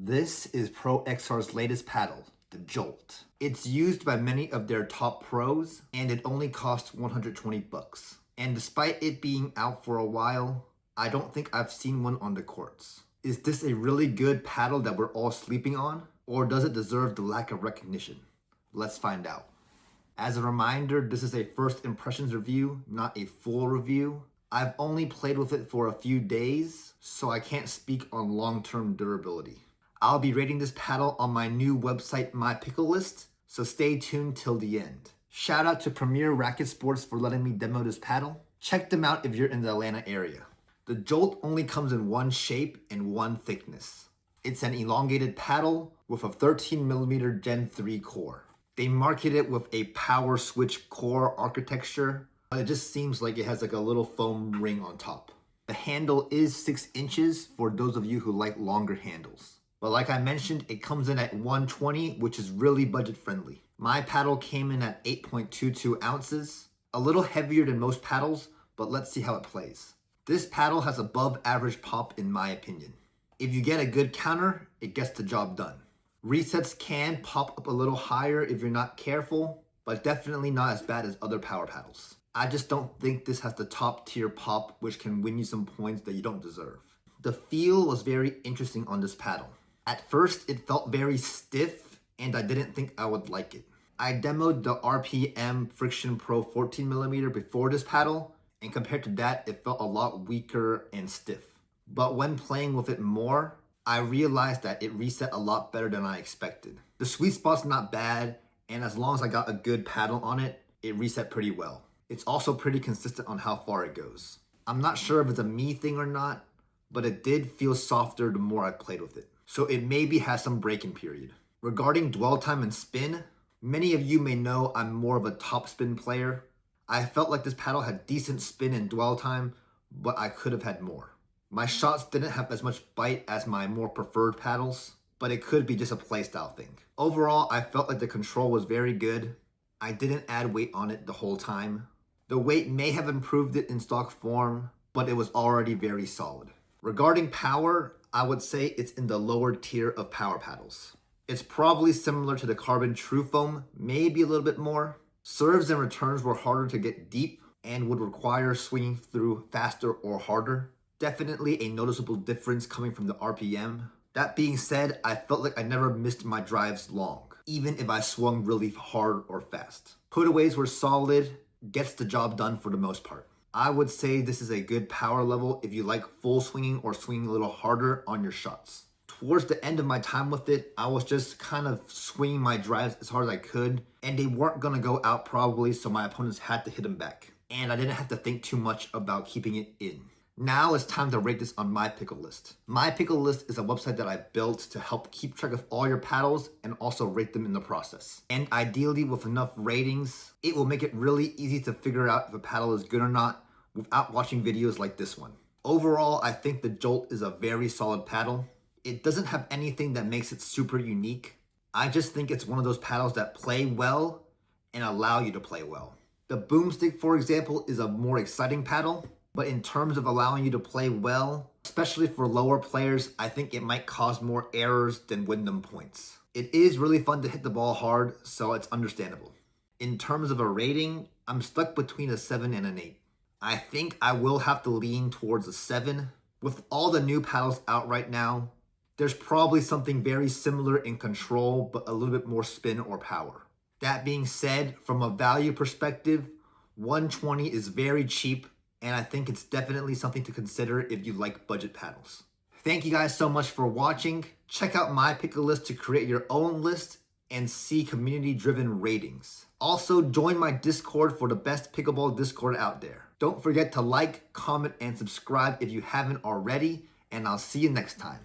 This is ProXR's latest paddle, the Jolt. It's used by many of their top pros, and it only costs 120 bucks. And despite it being out for a while, I don't think I've seen one on the courts. Is this a really good paddle that we're all sleeping on? Or does it deserve the lack of recognition? Let's find out. As a reminder, this is a first impressions review, not a full review. I've only played with it for a few days, so I can't speak on long-term durability. I'll be rating this paddle on my new website, My Pickle List, so stay tuned till the end. Shout out to Premier Racket Sports for letting me demo this paddle. Check them out if you're in the Atlanta area. The Jolt only comes in one shape and one thickness. It's an elongated paddle with a 13mm Gen 3 core. They market it with a power switch core architecture, but it just seems like it has like a little foam ring on top. The handle is 6 inches for those of you who like longer handles. But like I mentioned, it comes in at 120, which is really budget friendly. My paddle came in at 8.22 ounces, a little heavier than most paddles, but let's see how it plays. This paddle has above average pop in my opinion. If you get a good counter, it gets the job done. Resets can pop up a little higher if you're not careful, but definitely not as bad as other power paddles. I just don't think this has the top tier pop, which can win you some points that you don't deserve. The feel was very interesting on this paddle. At first, it felt very stiff, and I didn't think I would like it. I demoed the RPM Friction Pro 14mm before this paddle, and compared to that, it felt a lot weaker and stiff. But when playing with it more, I realized that it reset a lot better than I expected. The sweet spot's not bad, and as long as I got a good paddle on it, it reset pretty well. It's also pretty consistent on how far it goes. I'm not sure if it's a me thing or not, but it did feel softer the more I played with it. So it maybe has some break-in period. Regarding dwell time and spin, many of you may know I'm more of a top spin player. I felt like this paddle had decent spin and dwell time, but I could have had more. My shots didn't have as much bite as my more preferred paddles, but it could be just a playstyle thing. Overall, I felt like the control was very good. I didn't add weight on it the whole time. The weight may have improved it in stock form, but it was already very solid. Regarding power, I would say it's in the lower tier of power paddles. It's probably similar to the Carbon True Foam, maybe a little bit more. Serves and returns were harder to get deep and would require swinging through faster or harder. Definitely a noticeable difference coming from the RPM. That being said, I felt like I never missed my drives long, even if I swung really hard or fast. Putaways were solid, gets the job done for the most part. I would say this is a good power level if you like full swinging or swinging a little harder on your shots. Towards the end of my time with it, I was just kind of swinging my drives as hard as I could, and they weren't gonna go out probably, so my opponents had to hit them back. And I didn't have to think too much about keeping it in. Now it's time to rate this on My Pickle List. My Pickle List is a website that I built to help keep track of all your paddles and also rate them in the process. And ideally, with enough ratings, it will make it really easy to figure out if a paddle is good or not without watching videos like this one. Overall, I think the Jolt is a very solid paddle. It doesn't have anything that makes it super unique. I just think it's one of those paddles that play well and allow you to play well. The Boomstick, for example, is a more exciting paddle, but in terms of allowing you to play well, especially for lower players, I think it might cause more errors than win them points. It is really fun to hit the ball hard, so it's understandable. In terms of a rating, I'm stuck between a 7 and an 8. I think I will have to lean towards a 7. With all the new paddles out right now, there's probably something very similar in control, but a little bit more spin or power. That being said, from a value perspective, 120 is very cheap, and I think it's definitely something to consider if you like budget paddles. Thank you guys so much for watching. Check out My Pickle List to create your own list and see community-driven ratings. Also, join my Discord for the best pickleball Discord out there. Don't forget to like, comment, and subscribe if you haven't already, and I'll see you next time.